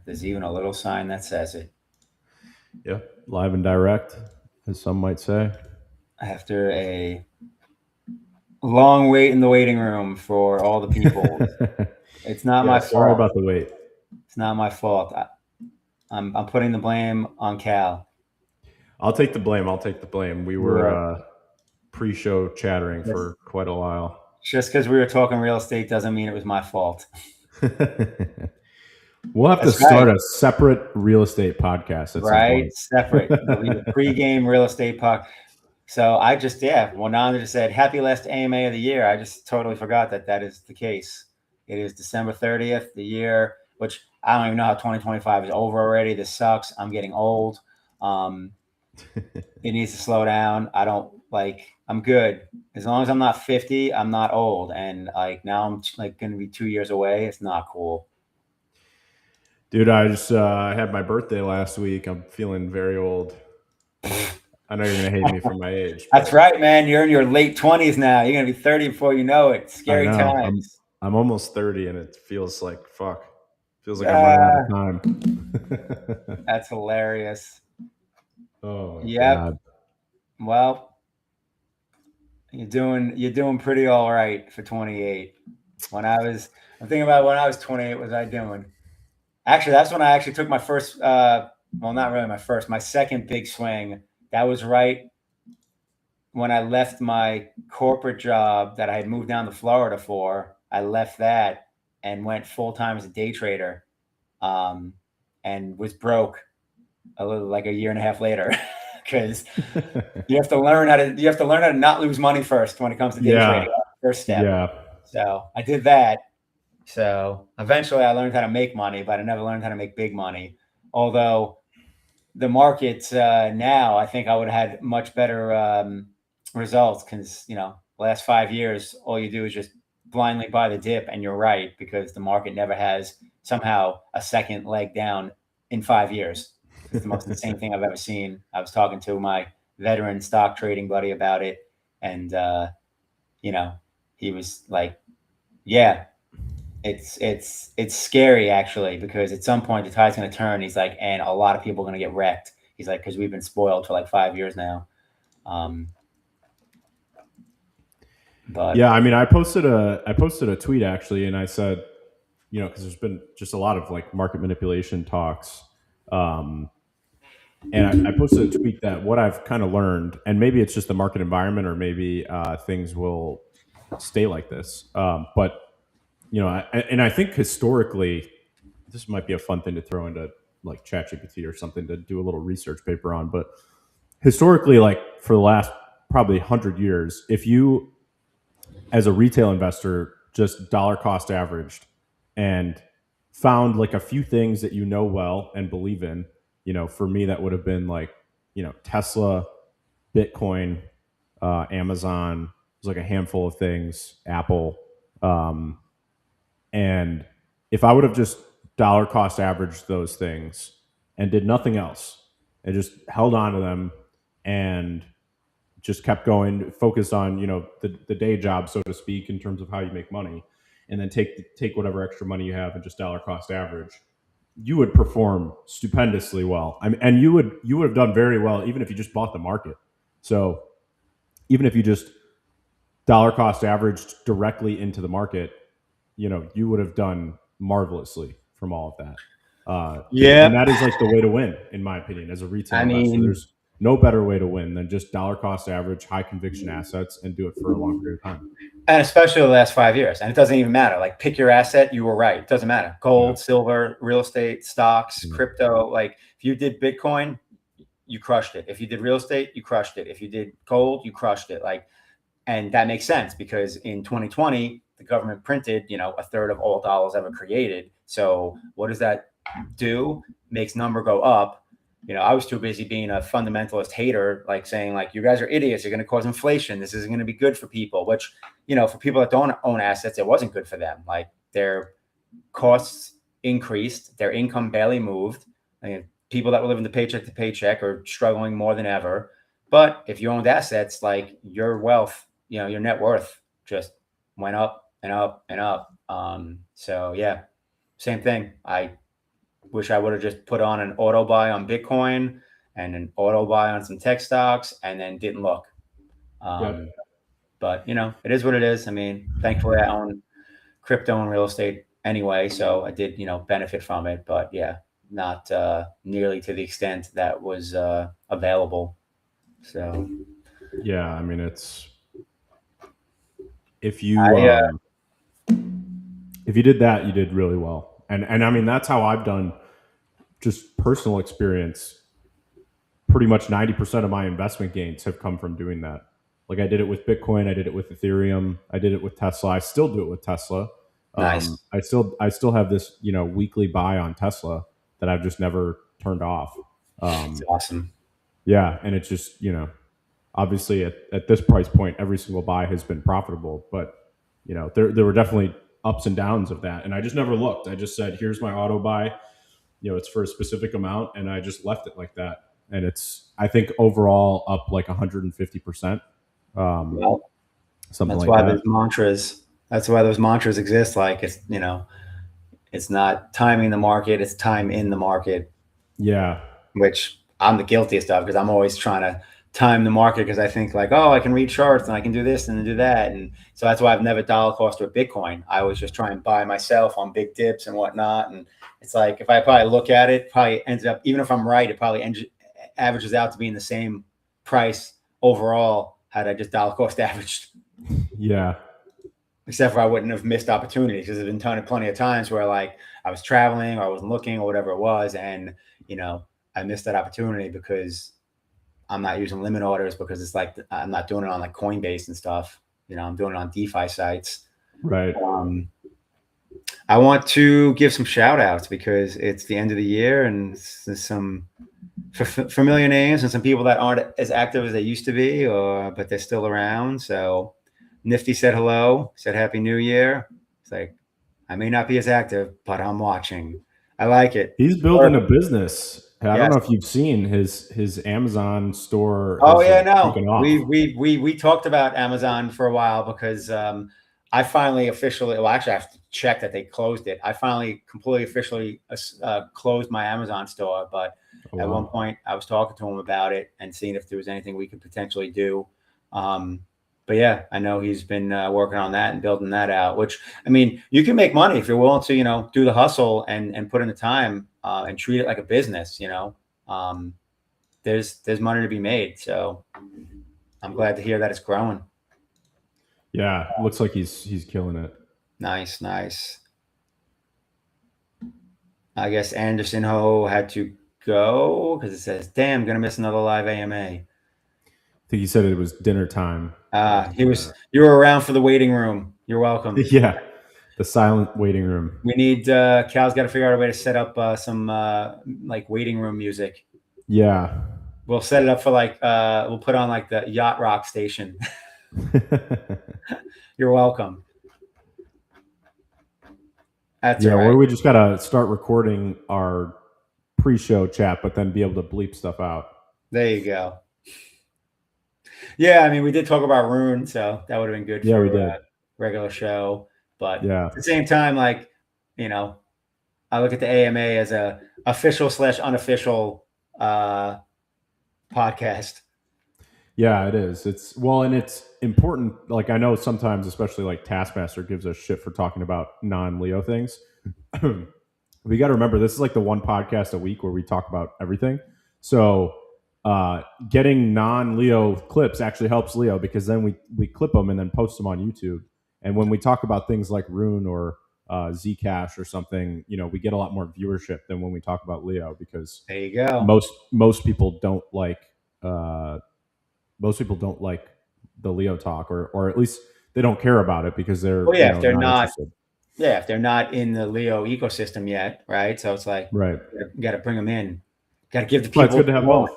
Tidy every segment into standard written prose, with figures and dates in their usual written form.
There's even a little sign that says it. Yeah, live and direct, as some might say. After a long wait in the waiting room for all the people. It's not Yeah, my sorry fault. about the wait. It's not my fault. I'm putting the blame on Cal. I'll take the blame. I'll take the blame. We You were are pre-show chattering just for quite a while. just because we were talking real estate doesn't mean it was my fault. We'll have to That's right. start a separate real estate podcast at some Right? point. Separate. There'll be the pregame real estate puck. So I just, yeah, when Nanda just said happy last AMA of the year, I just totally forgot that that is the case. It is December 30th, the year, which I don't even know how 2025 is over already. This sucks. I'm getting old. It needs to slow down. I don't like, I'm good. As long as I'm not 50, I'm not old. And like now I'm like going to be 2 years away. It's not cool. Dude, I just had my birthday last week. I'm feeling very old. I know you're gonna hate me for my age, That's but right, man. You're in your late 20s now. You're going to be 30 before you know it. I Scary know times. I'm almost 30, and it feels like fuck. Feels like I'm running out Uh, of time. that's hilarious. Oh my Yep. god. Well, you're doing pretty all right for 28. I'm thinking about when I was 28, what was I doing? Actually, that's when I actually took my first well, not really my first, my second big swing. That was right when I left my corporate job that I had moved down to Florida for. I left that and went full time as a day trader, um, and was broke a little like a year and a half later because you have to learn how to not lose money first when it comes to day Yeah, trading. First step. yeah. So I did that. So eventually I learned how to make money, but I never learned how to make big money. Although the markets now, I think I would have had much better results because, last 5 years, all you do is just blindly buy the dip. And you're right, because the market never has somehow a second leg down in 5 years. It's the most insane thing I've ever seen. I was talking to my veteran stock trading buddy about it. And, you know, he was like, yeah, it's scary actually, because at some point the tide's going to turn. He's like, and a lot of people are going to get wrecked. He's like, because we've been spoiled for like 5 years now. Um, Yeah, but I mean, I posted a tweet actually, and I said, because there's been just a lot of like market manipulation talks, um, and I posted a tweet that what I've kind of learned, and maybe it's just the market environment, or maybe things will stay like this, but and I think historically, this might be a fun thing to throw into like ChatGPT or something to do a little research paper on, but historically, like for the last probably 100 years, if you as a retail investor just dollar cost averaged and found like a few things that you know well and believe in, for me that would have been like, Tesla, Bitcoin, Amazon. There's like a handful of things, Apple, um, and if I would have just dollar cost averaged those things and did nothing else and just held on to them and just kept going, focused on the day job, so to speak, in terms of how you make money, and then take whatever extra money you have and just dollar cost average, you would perform stupendously well. I mean, and you would have done very well even if you just bought the market. So even if you just dollar cost averaged directly into the market, you would have done marvelously from all of that. And yeah, that is like the way to win, in my opinion, as a retail I investor. mean, There's no better way to win than just dollar cost average, high conviction assets and do it for a long period of time. and especially the last 5 years, and it doesn't even matter. Like, pick your asset. You were right. It doesn't matter. Yeah. Gold, silver, real estate, stocks, Yeah. crypto. Like, if you did Bitcoin, you crushed it. If you did real estate, you crushed it. If you did gold, you crushed it. Like, and that makes sense because in 2020, the government printed, a third of all dollars ever created. So what does that do? Makes number go up. I was too busy being a fundamentalist hater, like saying like, you guys are idiots. You're going to cause inflation. This isn't going to be good for people, which, for people that don't own assets, it wasn't good for them. Like, their costs increased, their income barely moved. I mean, people that were living the paycheck to paycheck are struggling more than ever. But if you owned assets, like, your wealth, your net worth just went up and up and up. So yeah, same thing. I wish I would have just put on an auto buy on Bitcoin and an auto buy on some tech stocks and then didn't look. Yep. But it is what it is. I mean, thankfully I own crypto and real estate anyway, so I did, benefit from it. But yeah, not nearly to the extent that was available. So Yeah, I mean, it's I if you did that, you did really well. And I mean, that's how I've done. Just personal experience. Pretty much 90% of my investment gains have come from doing that. Like I did it with Bitcoin, I did it with Ethereum, I did it with Tesla. I still do it with Tesla. nice. I still have this weekly buy on Tesla that I've just never turned off. It's awesome. Yeah, and it's just obviously at this price point, every single buy has been profitable, but there were definitely ups and downs of that, and I just never looked. I just said, "Here's my auto buy." It's for a specific amount, and I just left it like that. And it's I think overall up like 150%, Well, something that's like why that. those mantras. That's why those mantras exist. Like it's not timing the market; it's time in the market, Yeah, which I'm the guiltiest of because I'm always trying to time the market because I think like, oh, I can read charts and I can do this and do that. And so that's why I've never dollar cost with Bitcoin. I always just try and buy myself on big dips and whatnot. And it's like, if I probably look at it, probably ends up, even if I'm right, it probably averages out to being the same price overall had I just dollar cost averaged. yeah, Except for I wouldn't have missed opportunities because there's been plenty of times where like I was traveling or I wasn't looking or whatever it was. And, I missed that opportunity because I'm not using limit orders because it's like I'm not doing it on like Coinbase and stuff. I'm doing it on DeFi sites. right. I want to give some shout outs because it's the end of the year and there's some familiar names and some people that aren't as active as they used to be, but they're still around. So Nifty said hello, said Happy New Year. It's like I may not be as active, but I'm watching. I like it. He's building a business. I don't Yes. know if you've seen his Amazon store Oh has yeah, like no. taken off. We talked about Amazon for a while because I finally officially, well, actually, I have to check that they closed it. I finally completely officially closed my Amazon store, but Oh, at one wow. point I was talking to him about it and seeing if there was anything we could potentially do. But yeah, I know he's been working on that and building that out. Which I mean, you can make money if you're willing to, do the hustle and put in the time and treat it like a business. There's money to be made. So I'm glad to hear that it's growing. Yeah, looks like he's killing it. Nice, nice. I guess Anderson Ho had to go because it says, "Damn, gonna miss another live AMA." I think he said it was dinner time. You were around for the waiting room. You're welcome. Yeah, the silent waiting room. We need Cal's got to figure out a way to set up some like waiting room music. Yeah. We'll set it up for like we'll put on like the yacht rock station. You're welcome. That's Yeah, all right. or we just gotta start recording our pre-show chat, but then be able to bleep stuff out. There you go. Yeah, I mean, we did talk about Rune, so that would have been good Yeah, for we did. a regular show. But Yeah, at the same time, like, I look at the AMA as a official / unofficial podcast. yeah, it is. It's and it's important. Like I know sometimes, especially like Taskmaster gives us shit for talking about non-Leo things. We got to remember this is like the one podcast a week where we talk about everything. So getting non-Leo clips actually helps Leo because then we clip them and then post them on YouTube. And when we talk about things like Rune or Zcash or something, we get a lot more viewership than when we talk about Leo because There you go. most people don't like the Leo talk or at least they don't care about it because they're If they're not not, interested. if they're not in the Leo ecosystem yet, right? So it's like, Right. you got to bring them in. Got to give the But it's people good to have both.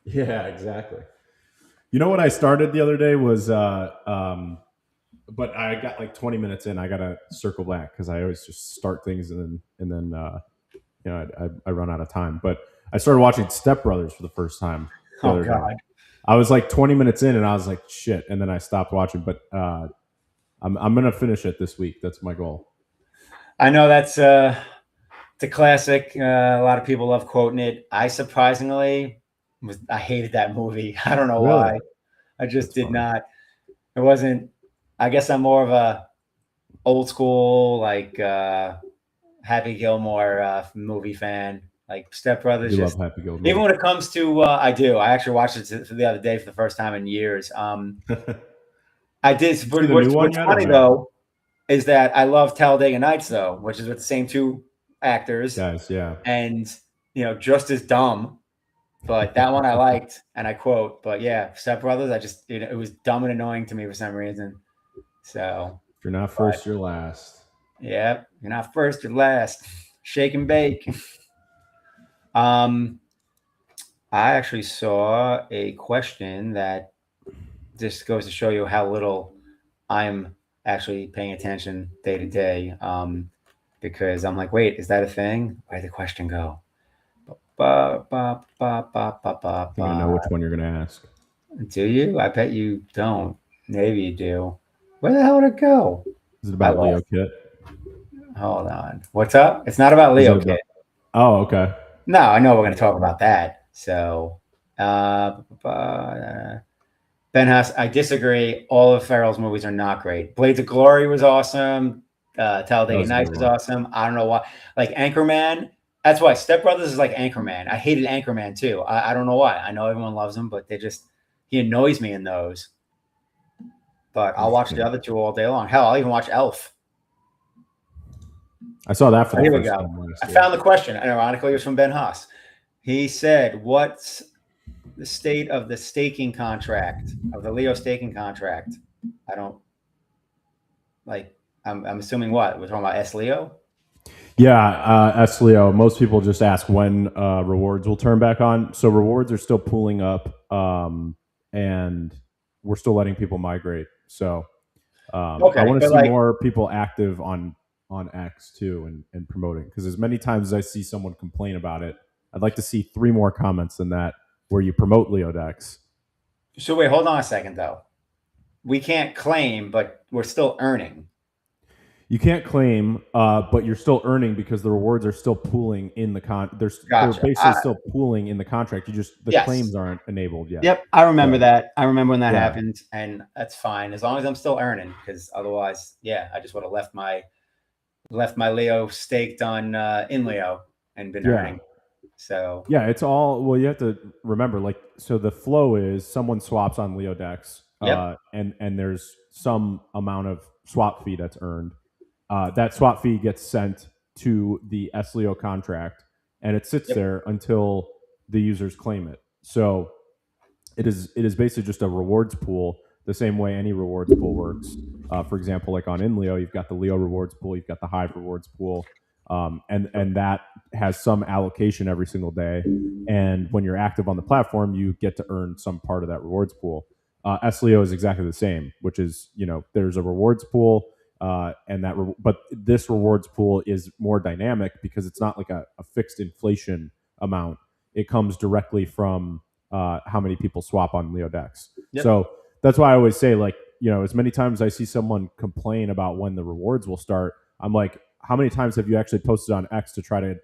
Yeah, exactly. You know what I started the other day was, but I got like 20 minutes in. I gotta circle back because I always just start things and then I run out of time. But I started watching Step Brothers for the first time the other God. day. I was like 20 minutes in and I was like shit, and then I stopped watching. But I'm gonna finish it this week. That's my goal. I know that's It's a classic. A lot of people love quoting it. I surprisingly I hated that movie. I don't know Really? why. I just That's did funny. not. It wasn't. I guess I'm more of a old school like Happy Gilmore movie fan. Like Step Brothers, You love just Happy even Gilmore. when it comes to, I do. I actually watched it the other day for the first time in years. I did. You see the new one What's yet or funny no? though is that I love Talladega Nights though, which is with the same two actors, Guys, yeah. and just as dumb. But that one I liked, and I quote. But yeah, Step Brothers, I just it was dumb and annoying to me for some reason. So, If you're not but first, you're last. yeah, you're not first or last. Shake and bake. Um, I actually saw a question that just goes to show you how little I'm actually paying attention day to day. Because I'm like, wait, is that a thing? Where'd the question go? Ba, ba, ba, ba, ba, ba, I think I know ba. which one you're going to ask. Do you? I bet you don't. Maybe you do. Where the hell did it go? Is it I about lost. LeoKit? Hold on. What's up? It's not about Is it LeoKit. about? Oh, okay. No, I know we're going to talk about that. So, Ben Haas, I disagree. All of Farrell's movies are not great. Blades of Glory was awesome. That Talladega was a good Nights was one. awesome. I don't know why. Like Anchorman, that's why Step Brothers is like Anchorman. I hated Anchorman too. I don't know why. I know everyone loves him, but he annoys me in those. But I'll watch the Interesting. other two all day long. Hell, I'll even watch Elf. I saw that for Oh, the here we first go. time last I year. found the question, and ironically, it was from Ben Haas. He said, "What's the state of the staking contract of the Leo staking contract?" I don't like. I'm assuming what we're talking about sLEO. Yeah, sLEO. Most people just ask when rewards will turn back on. So rewards are still pooling up, and we're still letting people migrate. So I Okay, want to but see like, more people active on X too and promoting, because as many times as I see someone complain about it, I'd like to see 3 more comments than that where you promote LeoDex. so wait, hold on a second though. We can't claim, but we're still earning. You can't claim, but you're still earning because the rewards are still pooling in the they're Gotcha. basically still pooling in the contract. The Yes. claims aren't enabled yet. Yep, I remember So that. I remember when that yeah, happened, and that's fine as long as I'm still earning. Because otherwise, yeah, I just would have left my Leo staked on in Leo and been yeah, earning. So yeah. It's all, well. You have to remember, like, so the flow is someone swaps on LeoDex, yep, and there's some amount of swap fee that's earned. That swap fee gets sent to the sLEO contract, and it sits yep, there until the users claim it. So it is basically just a rewards pool, the same way any rewards pool works. For example, like on InLeo, you've got the Leo rewards pool, you've got the Hive rewards pool, and that has some allocation every single day. And when you're active on the platform, you get to earn some part of that rewards pool. sLEO is exactly the same, which is, there's a rewards pool, but this rewards pool is more dynamic because it's not like a fixed inflation amount. It comes directly from how many people swap on LeoDex. yep. So that's why I always say, like, as many times I see someone complain about when the rewards will start, I'm like, how many times have you actually posted on X to try to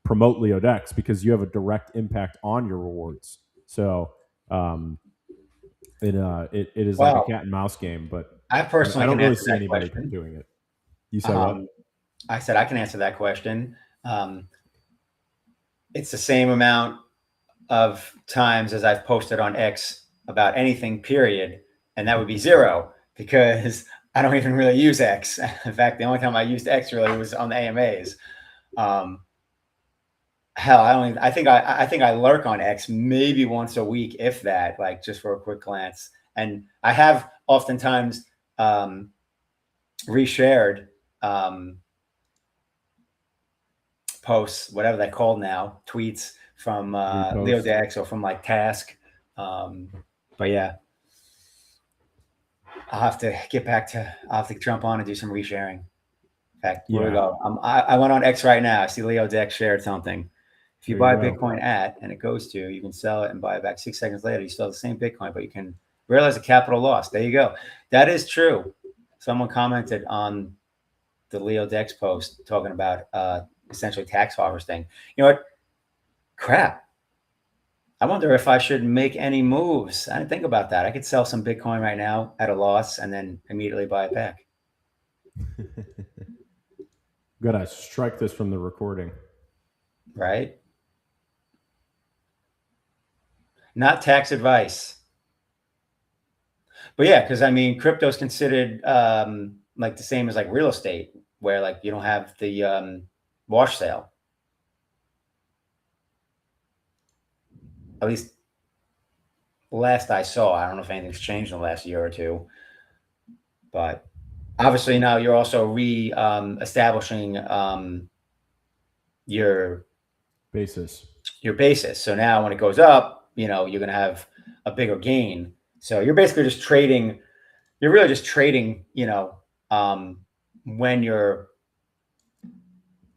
promote LeoDex, because you have a direct impact on your rewards. So it is like a Well, cat and mouse game, but I I personally don't can really answer see that anybody question. doing it. You said what? Um, I said I can answer that question. It's the same amount of times as I've posted on X about anything, period, and that would be zero because I don't even really use X. In fact, the only time I used X really was on the AMAs. Um, hell, I don't. Even, I think I lurk on X maybe once a week, if that, like just for a quick glance. And I have oftentimes reshared posts, whatever they're called now, tweets from Repost. LeoDex or from like Task. Um, but yeah, I'll have to jump on and do some resharing. In fact, where we Yeah, go. I went on X right now. I see LeoDex shared something. If you there you buy go. Bitcoin and it goes to, you can sell it and buy it back 6 seconds later. You still have the same Bitcoin, but you can realize a capital loss. There you go. That is true. Someone commented on the LeoDex post talking about essentially tax harvesting. You know what? Crap. I wonder if I should make any moves. I didn't think about that. I could sell some Bitcoin right now at a loss and then immediately buy it back. Gotta strike this from the recording. Right? Not tax advice. But yeah, because I mean, crypto is considered like the same as like real estate, where like you don't have the wash sale. At least last I saw. I don't know if anything's changed in the last year or two, but obviously now you're also establishing your Basis. basis. So now when it goes up, you know, you're going to have a bigger gain. So you're basically just trading. You're really just trading, you know, when you're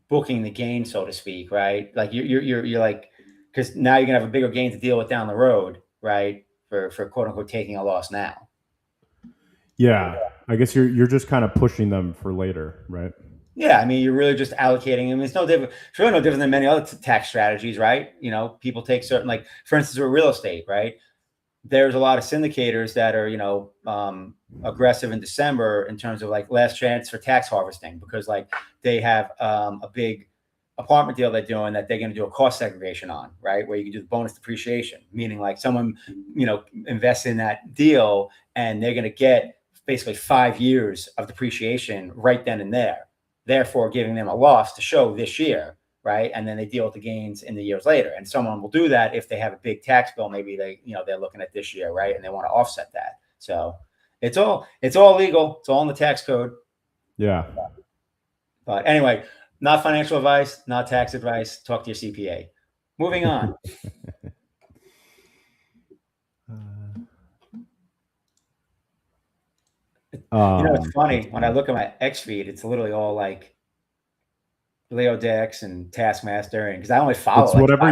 booking the gain, so to speak, right? Like you're like, because now you're gonna have a bigger gain to deal with down the road, right? For quote unquote taking a loss now. Yeah, I guess you're just kind of pushing them for later, right? Yeah, I mean, you're really just allocating. I mean, it's no different. It's really no different than many other tax strategies, right? You know, people take certain, like for instance, with real estate, right? There's a lot of syndicators that are, you know, aggressive in December in terms of like last chance for tax harvesting because like they have a big apartment deal they're doing that they're going to do a cost segregation on, right? Where you can do the bonus depreciation, meaning like someone, you know, invests in that deal and they're going to get basically 5 years of depreciation right then and there, therefore giving them a loss to show this year, right? And then they deal with the gains in the years later. And someone will do that if they have a big tax bill. Maybe they, you know, they're looking at this year, right? And they want to offset that. So it's all legal. It's all in the tax code. Yeah. But anyway, not financial advice, not tax advice. Talk to your CPA. Moving on. You know, it's funny when I look at my X feed, it's literally all like LeoDex and Taskmaster, and because I only follow It's like whatever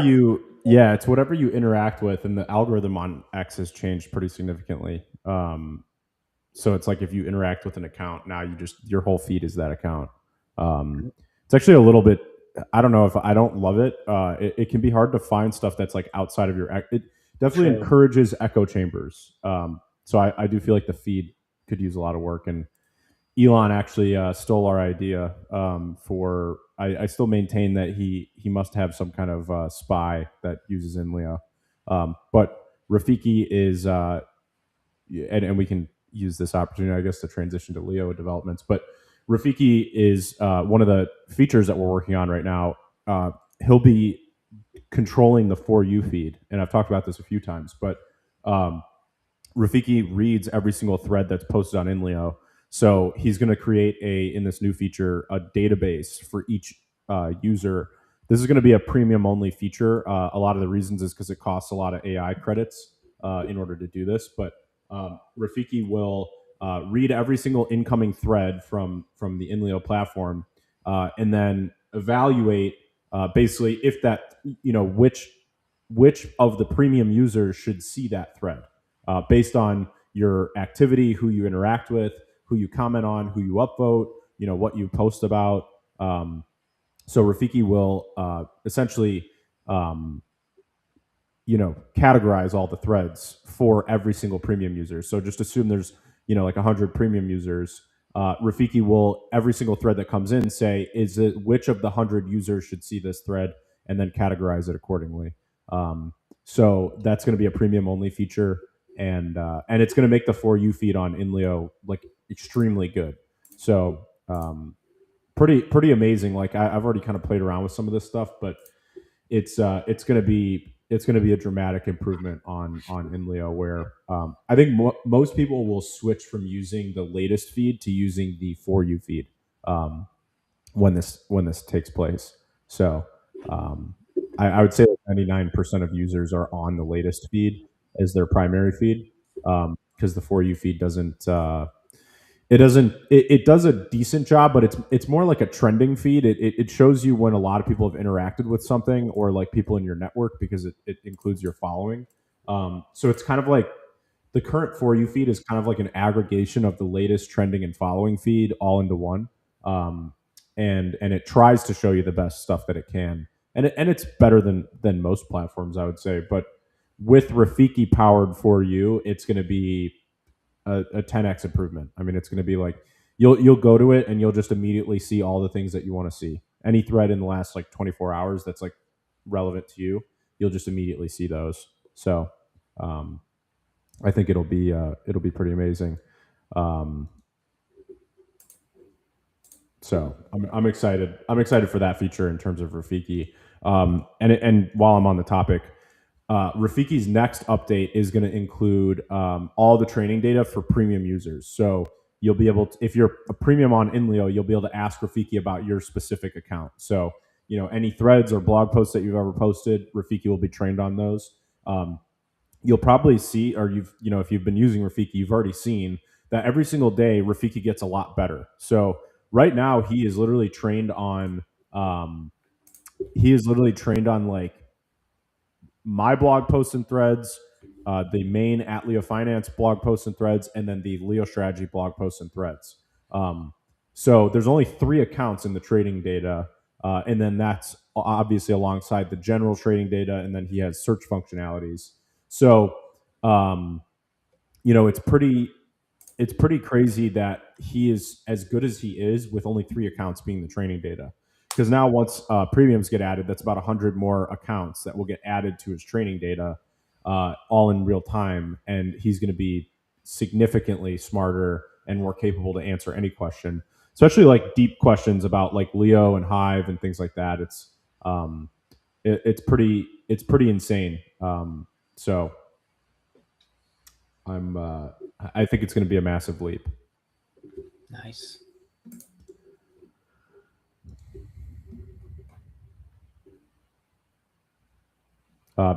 it's whatever you interact with, and the algorithm on X has changed pretty significantly. So it's like if you interact with an account, now your whole feed is that account. It's actually a little bit. I don't know if I don't love it. It can be hard to find stuff that's like outside of your. It definitely True. encourages echo chambers. So I do feel like the feed could use a lot of work, and Elon actually stole our idea for. I still maintain that he must have some kind of spy that uses inLeo, but Rafiki is, and we can use this opportunity, I guess, to transition to Leo developments. But Rafiki is one of the features that we're working on right now. He'll be controlling the For You feed, and I've talked about this a few times, but Rafiki reads every single thread that's posted on inLeo. So he's going to create in this new feature, a database for each user. This is going to be a premium only feature. A lot of the reasons is because it costs a lot of AI credits in order to do this. But Rafiki will read every single incoming thread from the inLeo platform, and then evaluate basically if that, you know, which of the premium users should see that thread based on your activity, who you interact with, who you comment on, who you upvote, you know, what you post about. So Rafiki will essentially, you know, categorize all the threads for every single premium user. So just assume there's, you know, like 100 premium users. Rafiki will, every single thread that comes in, say, is it which of the 100 users should see this thread, and then categorize it accordingly. So that's going to be a premium only feature, and it's going to make the For You feed on inLeo like extremely good. So pretty amazing. Like I've already kind of played around with some of this stuff, but it's going to be a dramatic improvement on inLeo, where I think most people will switch from using the latest feed to using the For You feed when this takes place. So I would say 99% of users are on the latest feed as their primary feed, because the For You feed doesn't. It does a decent job, but it's more like a trending feed. It shows you when a lot of people have interacted with something, or like people in your network, because it includes your following. So it's kind of like the current For You feed is kind of like an aggregation of the latest trending and following feed all into one. and it tries to show you the best stuff that it can, and it's better than most platforms, I would say. But with Rafiki powered for you, it's going to be a 10x improvement. I mean, it's going to be like you'll go to it and you'll just immediately see all the things that you want to see. Any thread in the last like 24 hours that's like relevant to you, you'll just immediately see those. So I think it'll be pretty amazing. So I'm excited. I'm excited for that feature in terms of Rafiki. And while I'm on the topic, Rafiki's next update is going to include all the training data for premium users. So you'll be able to, if you're a premium on InLeo, you'll be able to ask Rafiki about your specific account. So any threads or blog posts that you've ever posted, Rafiki will be trained on those. You'll probably see, or if you've been using Rafiki, you've already seen that every single day Rafiki gets a lot better. So right now he is literally trained on like my blog posts and threads, the main at Leo Finance blog posts and threads, and then the Leo Strategy blog posts and threads. So there's only 3 accounts in the trading data, and then that's obviously alongside the general trading data, and then he has search functionalities. So it's pretty crazy that he is as good as he is with only 3 accounts being the training data. Because now once premiums get added, that's about 100 more accounts that will get added to his training data, all in real time, and he's going to be significantly smarter and more capable to answer any question, especially like deep questions about like Leo and Hive and things like that. It's pretty insane. So I think it's going to be a massive leap. Nice.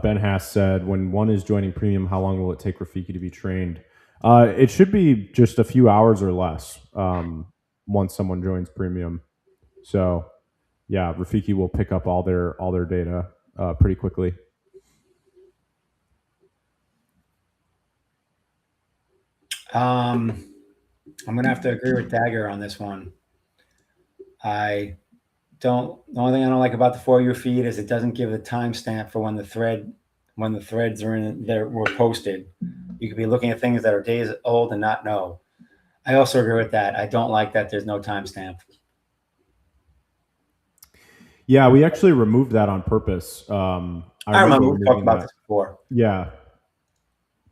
Ben Haas said, when one is joining premium, how long will it take Rafiki to be trained? It should be just a few hours or less once someone joins premium. So yeah, Rafiki will pick up all their data pretty quickly. I'm going to have to agree with Dagger on this one. The only thing I don't like about the For You feed is it doesn't give a timestamp for when the threads are in there were posted. You could be looking at things that are days old and not know. I also agree with that. I don't like that there's no timestamp. Yeah, we actually removed that on purpose. I remember we talked about this before. Yeah,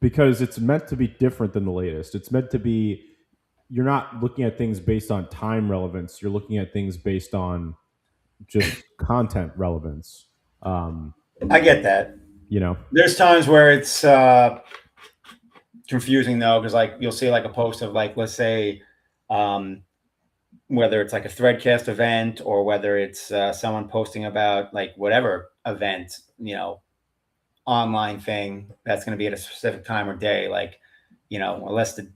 because it's meant to be different than the latest. It's meant to be, you're not looking at things based on time relevance. You're looking at things based on just content relevance. I get that. There's times where it's confusing though, because like you'll see like a post of like, let's say, whether it's like a Threadcast event or whether it's someone posting about like whatever event, online thing that's going to be at a specific time or day, like, unless the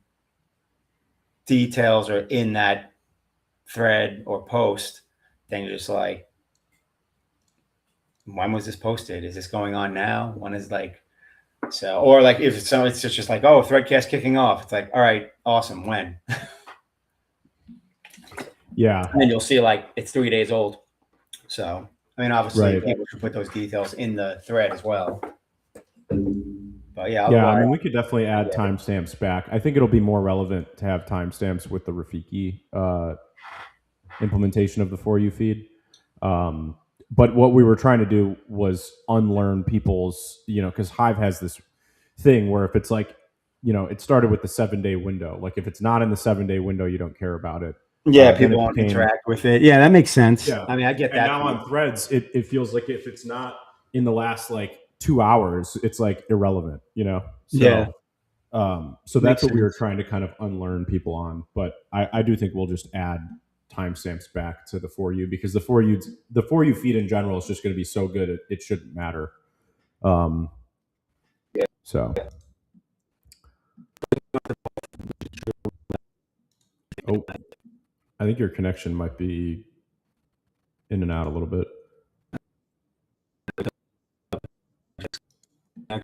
details are in that thread or post, then you're just like, when was this posted? Is this going on now? When is like, so, or like if it's just like, oh, Threadcast kicking off. It's like, all right, awesome. When? Yeah. And you'll see like it's 3 days old. So, I mean, obviously people should put those details in the thread as well. But yeah, I mean, we could definitely add timestamps back. I think it'll be more relevant to have timestamps with the Rafiki implementation of the For You feed. But what we were trying to do was unlearn people's, because Hive has this thing where if it's like, it started with the 7-day window. Like if it's not in the 7-day window, you don't care about it. Yeah, people won't interact with it. Yeah, that makes sense. Yeah. I mean, I get that. And now on Threads, it feels like if it's not in the last like 2 hours, it's like irrelevant, So, yeah. So that's what we were trying to kind of unlearn people on. But I do think we'll just add timestamps back to the For You, because the For You feed in general is just going to be so good it shouldn't matter. So. Oh, I think your connection might be in and out a little bit. I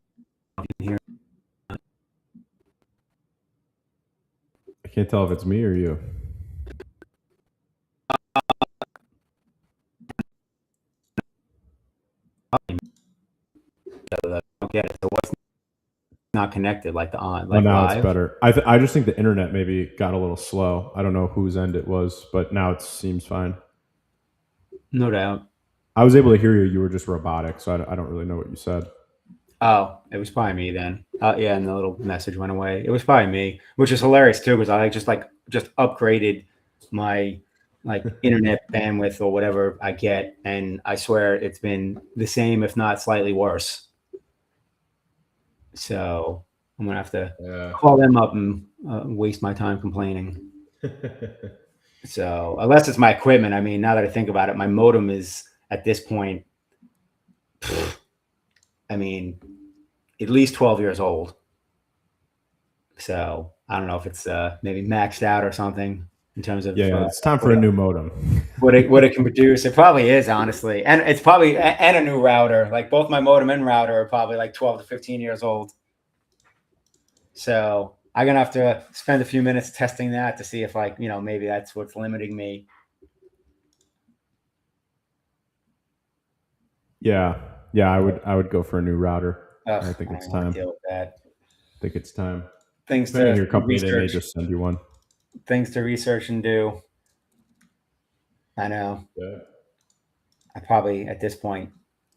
can't tell if it's me or you. other. I don't get it. So what's not connected like the on Well, like now it's live? better. I just think the internet maybe got a little slow. I don't know whose end it was, but now it seems fine. No doubt. I was able to hear you. You were just robotic, so I don't really know what you said. Oh, it was probably me then. Yeah, and the little message went away. It was probably me, which is hilarious too, because I just upgraded my internet bandwidth or whatever I get, and I swear it's been the same, if not slightly worse. So I'm gonna have to Yeah. call them up and waste my time complaining. So unless it's my equipment, I mean, now that I think about it, my modem is at this point, I mean, at least 12 years old. So I don't know if it's maybe maxed out or something in terms of Yeah, it's time for a new modem. what it can produce. It probably is, honestly, and it's probably and a new router. Like both my modem and router are probably like 12 to 15 years old. So I'm gonna have to spend a few minutes testing that to see if maybe that's what's limiting me. Yeah, I would go for a new router. Ugh, I think I it's don't want time. to deal with that. I think it's time. Things Depending on to your company, they may research. just send you one. Things to research and do. I know. Yeah. I probably at this point,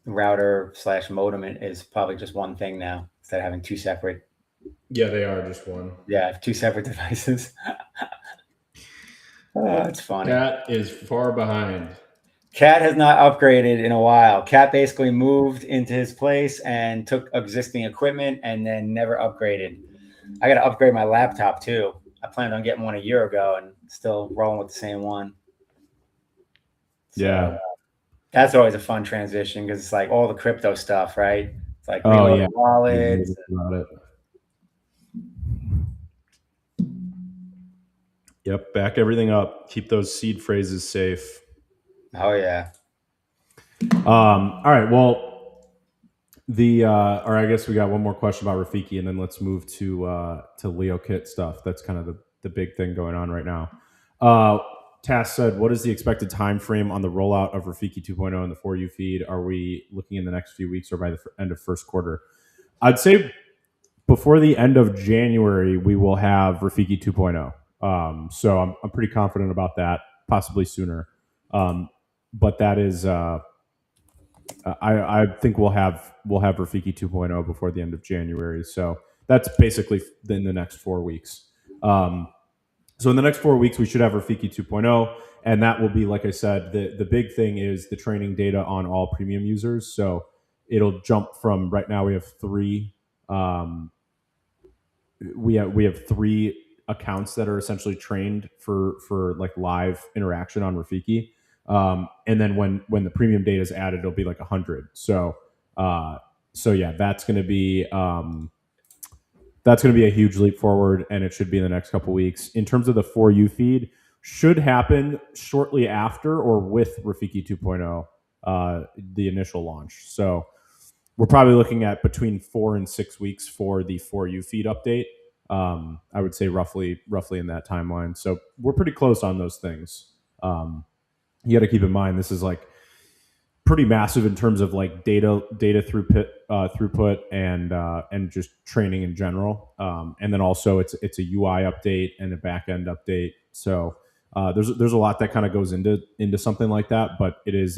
router slash modem is probably just one thing now instead of having two separate. Yeah, they are just one. Yeah, I have two separate devices. Oh, it's funny. Cat is far behind. Cat has not upgraded in a while. Cat basically moved into his place and took existing equipment and then never upgraded. I got to upgrade my laptop too. I planned on getting one a year ago and still rolling with the same one. So, Yeah. that's always a fun transition because it's like all the crypto stuff, right? It's like Oh reload yeah. wallets. About it. Yep. Back everything up. Keep those seed phrases safe. Oh yeah. All right. Well, or I guess we got one more question about Rafiki, and then let's move to LeoKit stuff. That's kind of the big thing going on right now. Tass said, "What is the expected time frame on the rollout of Rafiki 2.0 in the For You feed? Are we looking in the next few weeks or by the end of first quarter?" I'd say before the end of January, we will have Rafiki 2.0. So I'm pretty confident about that. Possibly sooner, but that is. I think we'll have Rafiki 2.0 before the end of January. So that's basically in the next 4 weeks. So in the next 4 weeks, we should have Rafiki 2.0, and that will be, like I said, the big thing is the training data on all premium users. So it'll jump from right now we have three. We have three accounts that are essentially trained for like live interaction on Rafiki. And then when the premium data is added, it'll be like 100. So yeah, that's going to be a huge leap forward, and it should be in the next couple weeks. In terms of the For You feed, should happen shortly after or with Rafiki 2.0, the initial launch. So we're probably looking at between 4 and 6 weeks for the For You feed update. I would say roughly in that timeline. So we're pretty close on those things. You got to keep in mind this is like pretty massive in terms of like data throughput and just training in general. And then also it's a UI update and a backend update. So there's a lot that kind of goes into something like that, but it is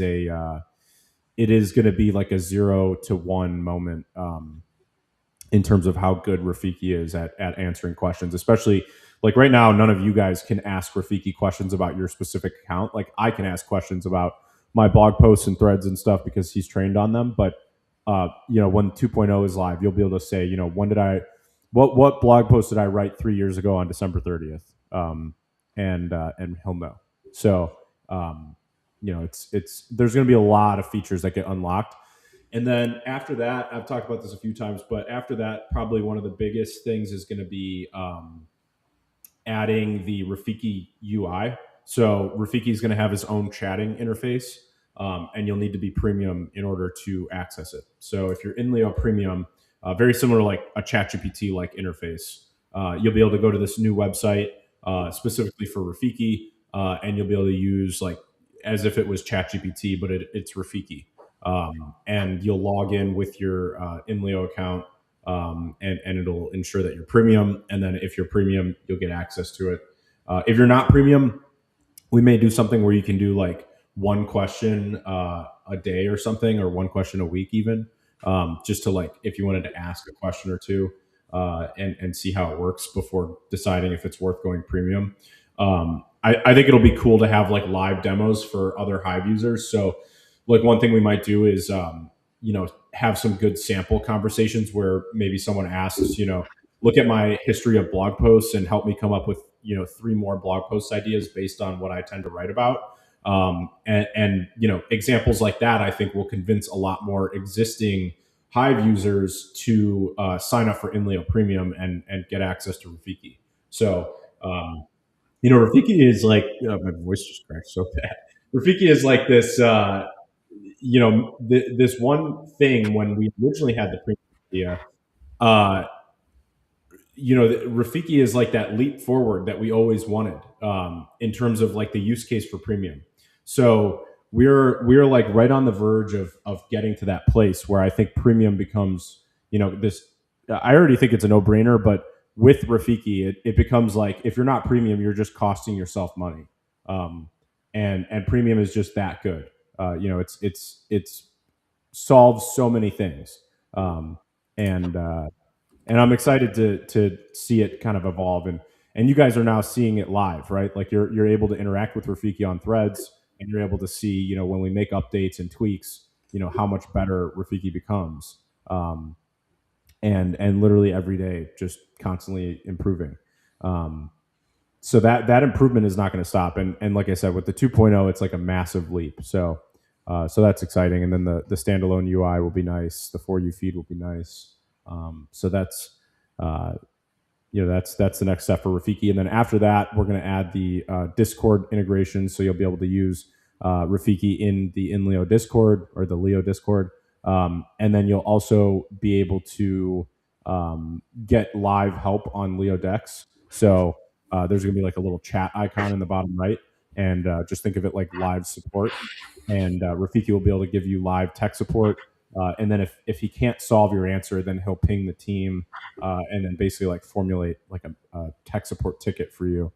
going to be like a 0 to 1 moment in terms of how good Rafiki is at answering questions, especially like right now, none of you guys can ask Rafiki questions about your specific account. Like I can ask questions about my blog posts and threads and stuff because he's trained on them. But when 2.0 is live, you'll be able to say, what blog post did I write 3 years ago on December 30th? And he'll know. So it's there's going to be a lot of features that get unlocked. And then after that, I've talked about this a few times, but after that, probably one of the biggest things is going to be adding the Rafiki UI. So Rafiki is going to have his own chatting interface, and you'll need to be premium in order to access it. So if you're in Leo Premium, very similar to like a ChatGPT like interface, you'll be able to go to this new website specifically for Rafiki, and you'll be able to use like as if it was ChatGPT, but it's Rafiki. and you'll log in with your InLeo account, and it'll ensure that you're premium. And then if you're premium, you'll get access to it. If you're not premium, we may do something where you can do like one question a day or something, or one question a week even, just to like if you wanted to ask a question or two, and see how it works before deciding if it's worth going premium. I think it'll be cool to have like live demos for other Hive users. So like one thing we might do is have some good sample conversations where maybe someone asks, look at my history of blog posts and help me come up with 3 more blog post ideas based on what I tend to write about. And examples like that I think will convince a lot more existing Hive users to sign up for InLeo Premium and get access to Rafiki. So Rafiki is like, my voice just cracked so bad. Rafiki is like this this one thing when we originally had the premium idea. Rafiki is like that leap forward that we always wanted, in terms of like the use case for premium. So we're like right on the verge of getting to that place where I think premium becomes, this. I already think it's a no brainer, but with Rafiki, it becomes like if you're not premium, you're just costing yourself money, and premium is just that good. It's solves so many things, and I'm excited to see it kind of evolve, and you guys are now seeing it live, right? Like you're able to interact with Rafiki on Threads, and you're able to see, when we make updates and tweaks, how much better Rafiki becomes, and literally every day, just constantly improving. So that improvement is not going to stop, and like I said, with the 2.0, it's like a massive leap. So that's exciting, and then the standalone UI will be nice. The For You feed will be nice. So that's that's the next step for Rafiki, and then after that, we're going to add the Discord integration, so you'll be able to use Rafiki in the InLeo Discord or the Leo Discord, and then you'll also be able to get live help on LeoDex. So there's going to be like a little chat icon in the bottom right, and just think of it like live support. And Rafiki will be able to give you live tech support. And then if he can't solve your answer, then he'll ping the team, and then basically like formulate like a tech support ticket for you,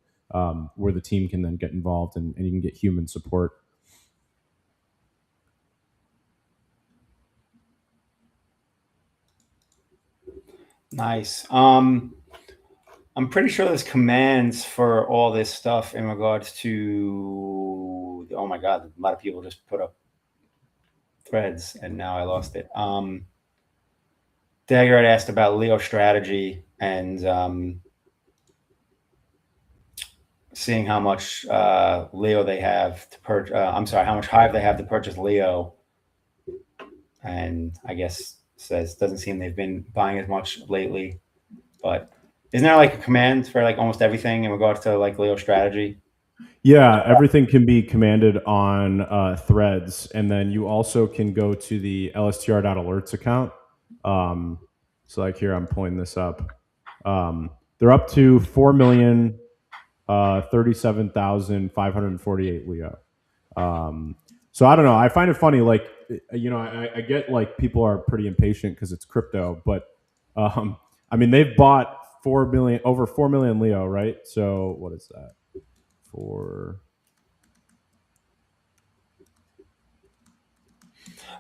where the team can then get involved, and you can get human support. Nice. I'm pretty sure there's commands for all this stuff in regards to. Oh my god, a lot of people just put up threads, and now I lost it. Dagger had asked about Leo strategy and seeing how much Leo they have to purchase. I'm sorry, how much Hive they have to purchase Leo, and I guess says doesn't seem they've been buying as much lately. But isn't there like a command for like almost everything in regards to like Leo strategy? Yeah, everything can be commanded on threads, and then you also can go to the lstr.alerts account. So like here, I'm pulling this up. They're up to 4,037,548 Leo. So I don't know. I find it funny. Like, I get like people are pretty impatient because it's crypto, but I mean, they've bought over 4 million Leo, right? So what is that? Well,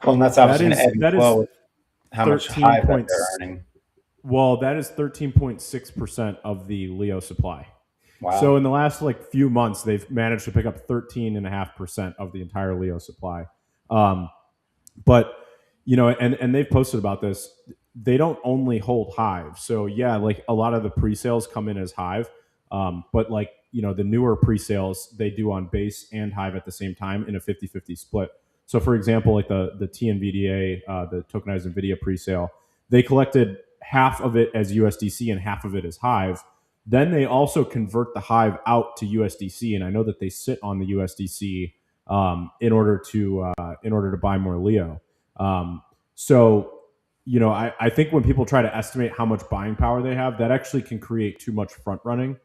and that's obviously an ebb and flow with how much Hive that they're earning. Well, that is 13.6% of the Leo supply. Wow. So in the last like few months, they've managed to pick up 13.5% of the entire Leo supply. But and they've posted about this. They don't only hold Hive. So yeah, like a lot of the pre-sales come in as Hive, but like the newer pre-sales they do on Base and Hive at the same time in a 50-50 split. So for example, like the TNVDA, the tokenized NVIDIA pre-sale, they collected half of it as USDC and half of it as Hive. Then they also convert the Hive out to USDC, and I know that they sit on the USDC in order to buy more Leo. So I think when people try to estimate how much buying power they have, that actually can create too much front running.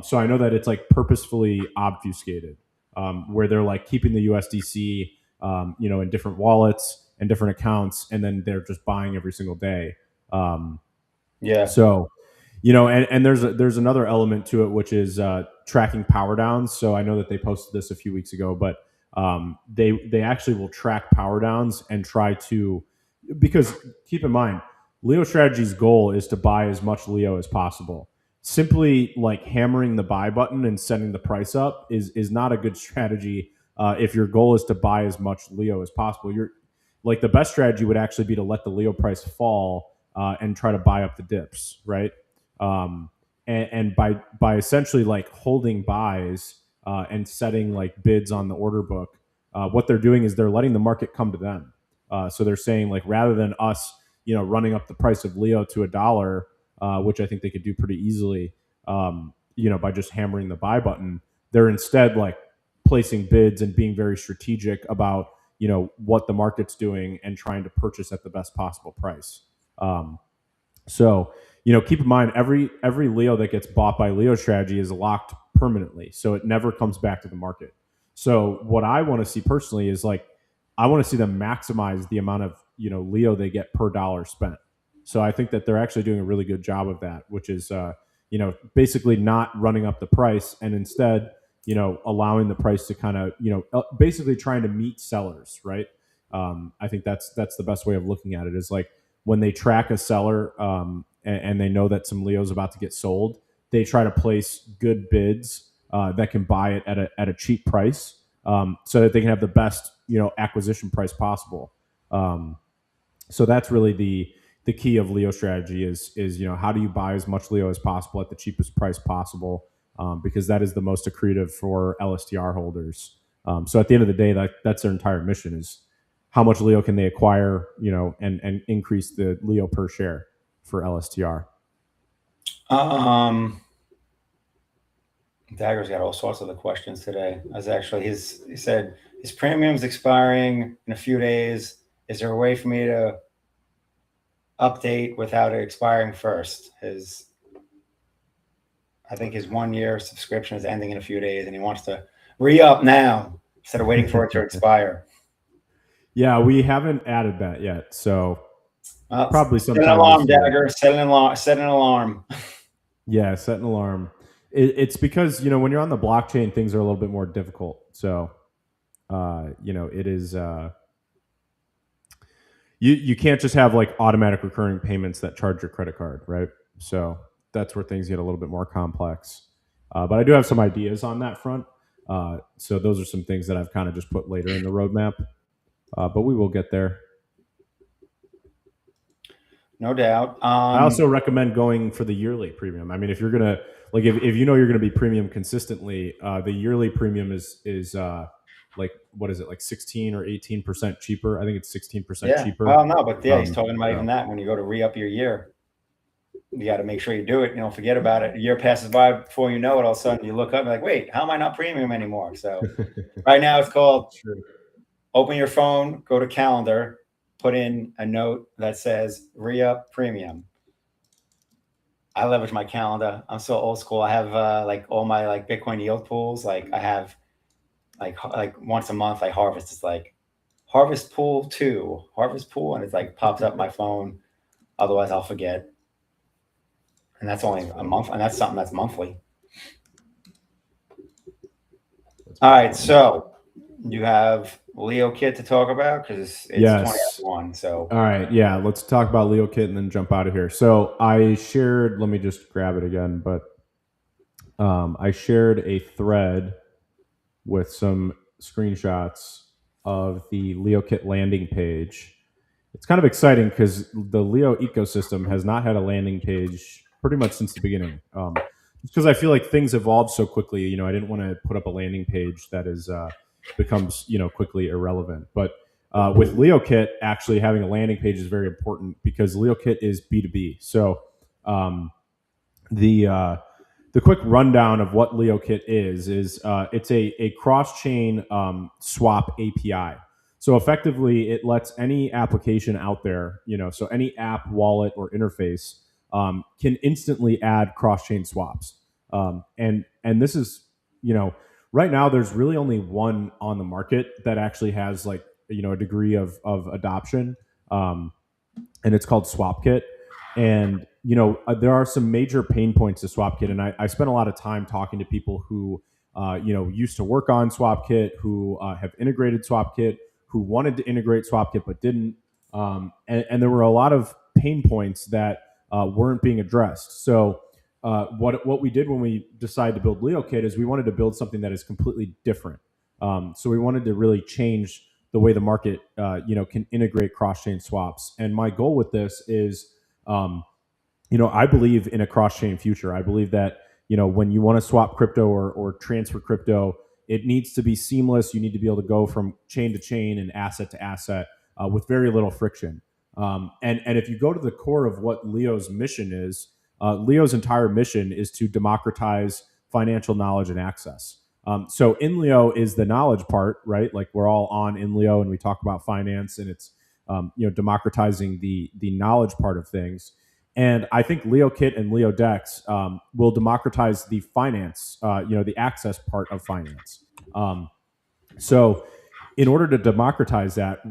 So I know that it's like purposefully obfuscated, where they're like keeping the USDC, in different wallets, and different accounts, and then they're just buying every single day. Yeah. So, and there's another element to it, which is tracking power downs. So I know that they posted this a few weeks ago, but they actually will track power downs and try to, because keep in mind, Leo Strategy's goal is to buy as much Leo as possible. Simply like hammering the buy button and setting the price up is not a good strategy. If your goal is to buy as much Leo as possible, you're like, the best strategy would actually be to let the Leo price fall and try to buy up the dips, right? Um, and by essentially like holding buys and setting like bids on the order book, what they're doing is they're letting the market come to them. So they're saying, like, rather than us, running up the price of Leo to $1, which I think they could do pretty easily, by just hammering the buy button, they're instead like placing bids and being very strategic about what the market's doing and trying to purchase at the best possible price. So, keep in mind, every Leo that gets bought by Leo Strategy is locked permanently, so it never comes back to the market. So what I want to see personally is, like, I want to see them maximize the amount of Leo they get per dollar spent. So I think that they're actually doing a really good job of that, which is basically not running up the price, and instead allowing the price to kind of basically trying to meet sellers, right? I think that's the best way of looking at it, is like, when they track a seller and they know that some Leo's about to get sold, they try to place good bids that can buy it at a cheap price, so that they can have the best acquisition price possible. So that's really the key of Leo Strategy is how do you buy as much Leo as possible at the cheapest price possible, because that is the most accretive for LSTR holders. So at the end of the day, that's their entire mission, is how much Leo can they acquire, and increase the Leo per share for LSTR. Dagger's got all sorts of the questions today. He said his premium's expiring in a few days. Is there a way for me to update without it expiring first? I think his 1 year subscription is ending in a few days, and he wants to re-up now instead of waiting for it to expire. Yeah, we haven't added that yet, so probably sometime. Set an alarm, Dagger. Set an alarm. Yeah, set an alarm. It's because when you're on the blockchain, things are a little bit more difficult. So, it is. You can't just have like automatic recurring payments that charge your credit card, right? So that's where things get a little bit more complex. But I do have some ideas on that front. So those are some things that I've kind of just put later in the roadmap. But we will get there. No doubt. I also recommend going for the yearly premium. I mean, if you're gonna if you're gonna be premium consistently, the yearly premium is like, what is it, like 16 or 18% cheaper? I think it's 16% cheaper. Well, no, but he's talking about even that. When you go to re-up your year, you got to make sure you do it. Forget about it. A year passes by before you know it. All of a sudden, you look up and like, wait, how am I not premium anymore? So right now, it's called open your phone, go to calendar, put in a note that says re-up premium. I leverage my calendar. I'm so old school. I have like all my like Bitcoin yield pools. Like I have like once a month I harvest. It's like harvest pool 2, harvest pool, and it's like pops up my phone. Otherwise, I'll forget. And that's only a month, and that's something that's monthly. All right, so you have LeoKit to talk about, because it's 20:01. So all right, yeah, let's talk about LeoKit and then jump out of here. So I shared. Let me just grab it again, but I shared a thread with some screenshots of the LeoKit landing page. It's kind of exciting because the Leo ecosystem has not had a landing page pretty much since the beginning. Because I feel like things evolved so quickly. I didn't want to put up a landing page that is becomes quickly irrelevant. But with LeoKit, actually having a landing page is very important, because LeoKit is B2B. So the quick rundown of what LeoKit is it's a cross-chain swap API. So effectively, it lets any application out there, so any app, wallet, or interface can instantly add cross-chain swaps. And this is, right now, there's really only one on the market that actually has like a degree of adoption, um, and it's called SwapKit. And there are some major pain points to SwapKit, and I spent a lot of time talking to people who used to work on SwapKit, who have integrated SwapKit, who wanted to integrate SwapKit but didn't, and there were a lot of pain points that weren't being addressed. So what we did when we decided to build LeoKit is we wanted to build something that is completely different. So we wanted to really change the way the market can integrate cross-chain swaps. And my goal with this is, I believe in a cross-chain future. I believe that when you want to swap crypto or transfer crypto, it needs to be seamless. You need to be able to go from chain to chain and asset to asset with very little friction. And if you go to the core of what Leo's mission is, Leo's entire mission is to democratize financial knowledge and access. So in Leo is the knowledge part, right? Like we're all on in Leo and we talk about finance, and it's democratizing the knowledge part of things. And I think LeoKit and LeoDex will democratize the finance, the access part of finance. So in order to democratize that,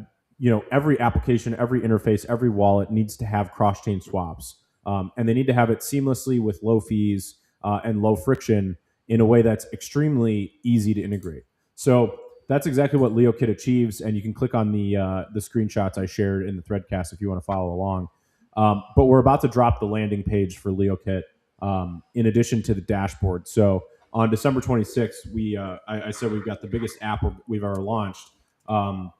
every application, every interface, every wallet needs to have cross-chain swaps. And they need to have it seamlessly with low fees and low friction in a way that's extremely easy to integrate. So that's exactly what LeoKit achieves. And you can click on the screenshots I shared in the Threadcast if you want to follow along. But we're about to drop the landing page for LeoKit in addition to the dashboard. So on December 26th, I said we've got the biggest app we've ever launched. And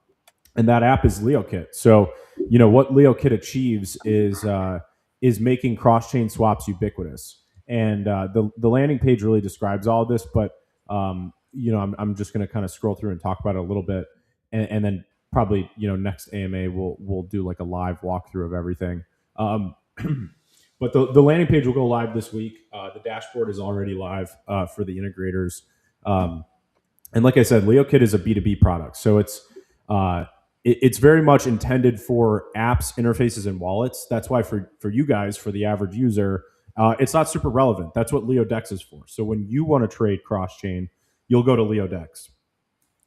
that app is LeoKit. So, what LeoKit achieves is making cross-chain swaps ubiquitous. And the landing page really describes all of this, but I'm just going to kind of scroll through and talk about it a little bit, and then probably next AMA we'll do like a live walkthrough of everything. But the landing page will go live this week. The dashboard is already live for the integrators. And like I said, LeoKit is a B2B product, so it's very much intended for apps, interfaces, and wallets. That's why for you guys, for the average user, it's not super relevant. That's what LeoDex is for. So when you want to trade cross-chain, you'll go to LeoDex.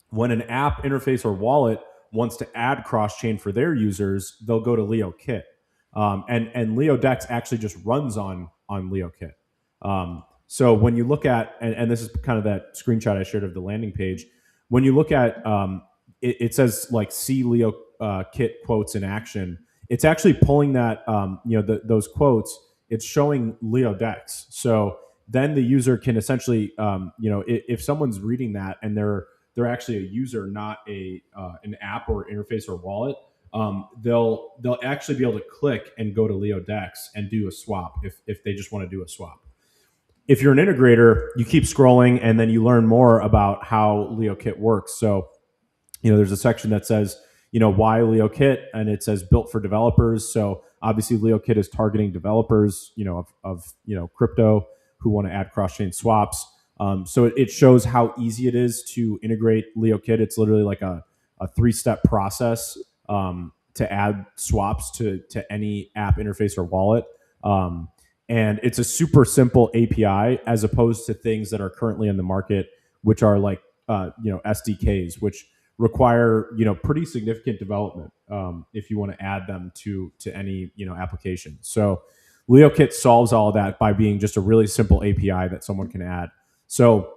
When an app, interface, or wallet wants to add cross-chain for their users, they'll go to LeoKit. And LeoDex actually just runs on LeoKit. So when you look at, and this is kind of that screenshot I shared of the landing page, when you look at, it says like see LeoKit quotes in action. It's actually pulling that, those quotes. It's showing LeoDex. So then the user can essentially, if someone's reading that and they're actually a user, not an app or interface or wallet, they'll actually be able to click and go to LeoDex and do a swap if they just want to do a swap. If you're an integrator, you keep scrolling and then you learn more about how LeoKit works. So, there's a section that says, why LeoKit, and it says built for developers. So obviously LeoKit is targeting developers, of crypto who want to add cross-chain swaps. So it shows how easy it is to integrate LeoKit. It's literally like a 3-step process to add swaps to any app, interface, or wallet. And it's a super simple API as opposed to things that are currently in the market, which are like SDKs, which require pretty significant development if you want to add them to any application. So LeoKit solves all of that by being just a really simple API that someone can add. So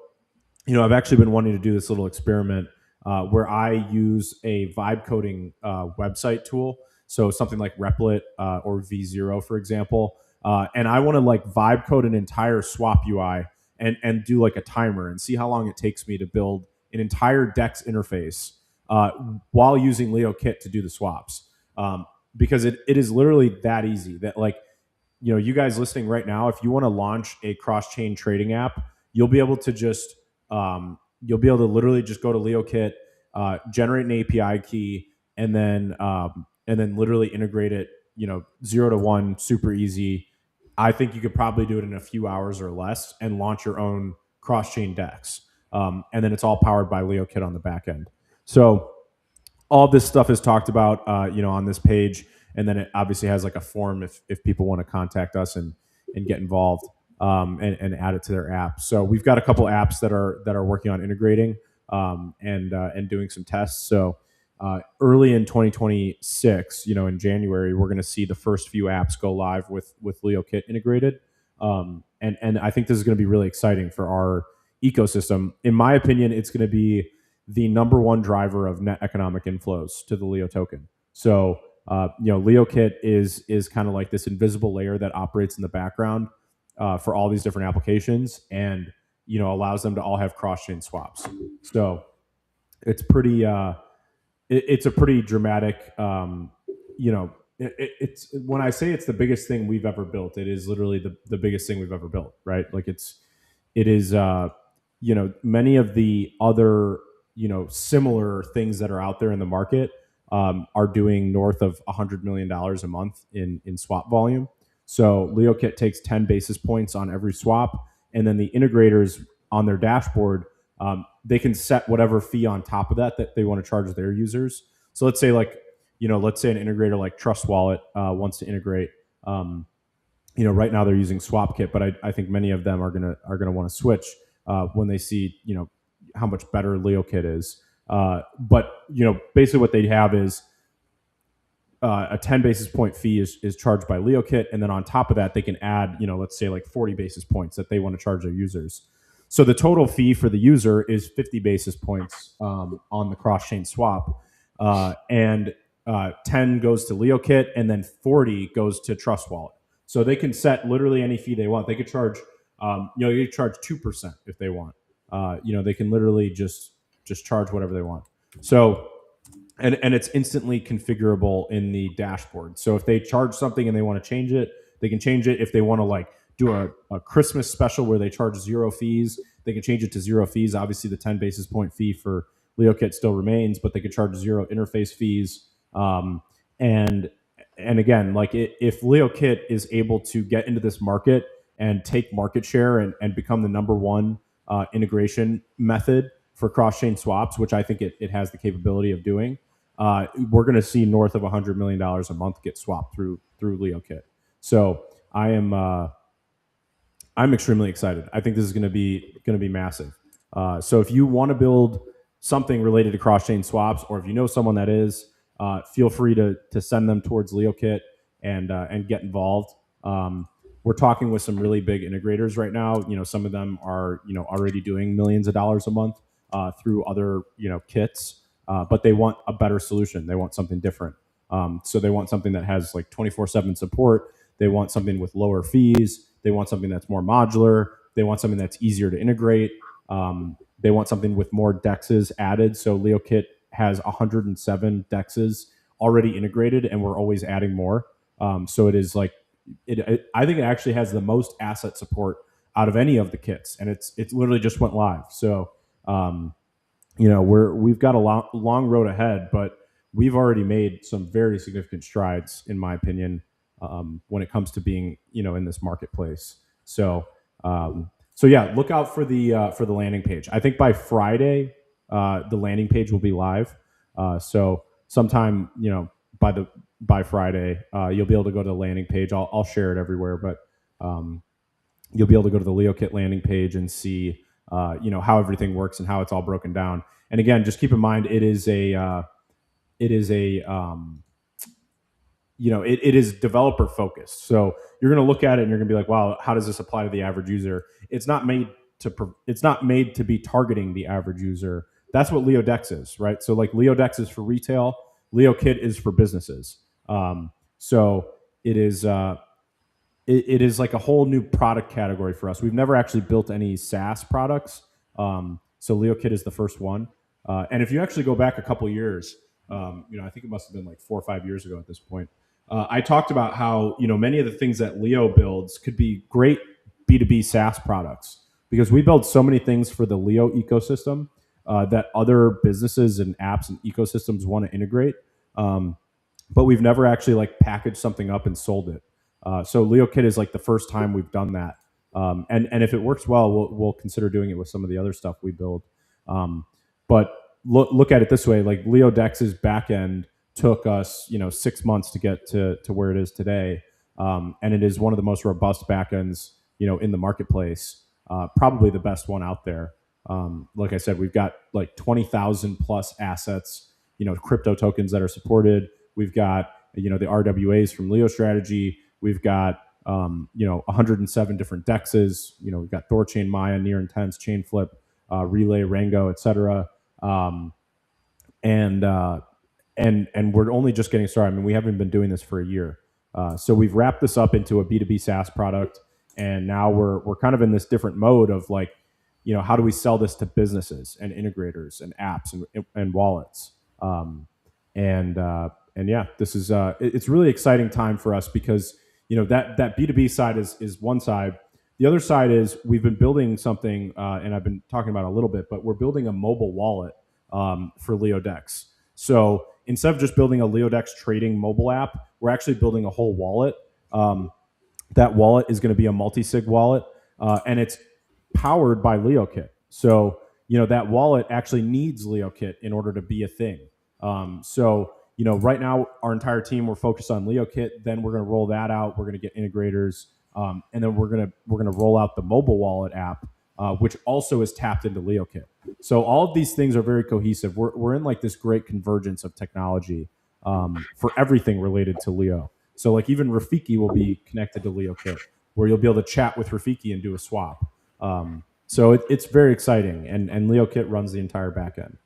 I've actually been wanting to do this little experiment where I use a vibe coding website tool. So something like Replit or V0, for example. And I want to like vibe code an entire swap UI and do like a timer and see how long it takes me to build an entire DEX interface while using LeoKit to do the swaps. Because it is literally that easy that like, you guys listening right now, if you want to launch a cross-chain trading app, you'll be able to just, literally just go to LeoKit, generate an API key, and then literally integrate it, 0 to 1, super easy. I think you could probably do it in a few hours or less and launch your own cross-chain DEX. And then it's all powered by LeoKit on the back end. So all this stuff is talked about, on this page. And then it obviously has like a form if people want to contact us and get involved and add it to their app. So we've got a couple apps that are working on integrating and doing some tests. So early in 2026, in January, we're going to see the first few apps go live with LeoKit integrated. And I think this is going to be really exciting for our ecosystem. In my opinion, it's going to be the number one driver of net economic inflows to the Leo token. So, LeoKit is kind of like this invisible layer that operates in the background for all these different applications, and allows them to all have cross-chain swaps. So it's pretty. It's a pretty dramatic. It's when I say it's the biggest thing we've ever built, it is literally the biggest thing we've ever built, right? Like it is. Many of the other similar things that are out there in the market are doing north of $100 million a month in swap volume. So LeoKit takes 10 basis points on every swap, and then the integrators on their dashboard, they can set whatever fee on top of that they want to charge their users. So let's say let's say an integrator like Trust Wallet wants to integrate. Right now they're using SwapKit, but I think many of them are gonna want to switch when they see how much better LeoKit is. But basically what they have is a 10 basis point fee is charged by LeoKit, and then on top of that they can add let's say like 40 basis points that they want to charge their users. So the total fee for the user is 50 basis points on the cross-chain swap, and 10 goes to LeoKit, and then 40 goes to Trust Wallet. So they can set literally any fee they want. They could charge, you could charge 2% if they want. They can literally just charge whatever they want. So, and it's instantly configurable in the dashboard. So if they charge something and they want to change it, they can change it. If they want to do a Christmas special where they charge 0 fees, they can change it to 0 fees. Obviously, the 10 basis point fee for LeoKit still remains, but they could charge 0 interface fees. And again, if LeoKit is able to get into this market and take market share and become the number one integration method for cross-chain swaps, which I think it has the capability of doing, we're going to see north of $100 million a month get swapped through LeoKit. So I'm extremely excited. I think this is going to be massive. So if you want to build something related to cross-chain swaps, or if you know someone that is, feel free to send them towards LeoKit and get involved. We're talking with some really big integrators right now. Some of them are already doing millions of dollars a month through other kits, but they want a better solution. They want something different. So they want something that has 24/7 support. They want something with lower fees. They want something that's more modular. They want something that's easier to integrate. They want something with more dexes added. So LeoKit has 107 dexes already integrated, and we're always adding more. So it is I think it actually has the most asset support out of any of the kits, and it's literally just went live. So we've got a long road ahead, but we've already made some very significant strides, in my opinion, when it comes to being in this marketplace. So yeah, look out for the landing page. I think by Friday the landing page will be live. So sometime by Friday you'll be able to go to the landing page. I'll share it everywhere, but you'll be able to go to the LeoKit landing page and see how everything works and how it's all broken down. And again, just keep in mind it is developer focused. So you're going to look at it and you're going to be like, wow, how does this apply to the average user? It's not made to be targeting the average user. That's what LeoDex is, right? So LeoDex is for retail, LeoKit is for businesses. So it is like a whole new product category for us. We've never actually built any SaaS products. So LeoKit is the first one. And if you actually go back a couple years, I think it must have been 4 or 5 years ago at this point, I talked about how many of the things that Leo builds could be great B2B SaaS products, because we build so many things for the Leo ecosystem that other businesses and apps and ecosystems want to integrate, but we've never actually packaged something up and sold it. So LeoKit is the first time we've done that, and if it works well, we'll consider doing it with some of the other stuff we build. But look at it this way: LeoDex's backend took us 6 months to get to where it is today, and it is one of the most robust backends in the marketplace, probably the best one out there. Like I said, we've got 20,000 plus assets crypto tokens that are supported. We've got the RWAs from Leo Strategy. We've got 107 different dexes. We've got Thorchain, Maya, Near Intense, Chainflip, Relay, Rango, etc. Um, and and we're only just getting started. I mean, we haven't been doing this for a year, so we've wrapped this up into a B2B SaaS product, and now we're kind of in this different mode of like, how do we sell this to businesses and integrators and apps and wallets, and yeah, this is it's really exciting time for us because that B2B side is one side. The other side is we've been building something, and I've been talking about it a little bit, but we're building a mobile wallet for LeoDex. So instead of just building a LeoDex trading mobile app, we're actually building a whole wallet. That wallet is going to be a multi-sig wallet, and it's powered by LeoKit. So that wallet actually needs LeoKit in order to be a thing. So right now our entire team, we're focused on LeoKit. Then we're going to roll that out. We're going to get integrators, and then we're going to roll out the mobile wallet app, which also is tapped into LeoKit. So all of these things are very cohesive. We're in like this great convergence of technology for everything related to Leo. So like even Rafiki will be connected to LeoKit, where you'll be able to chat with Rafiki and do a swap. So it's very exciting, and LeoKit runs the entire backend.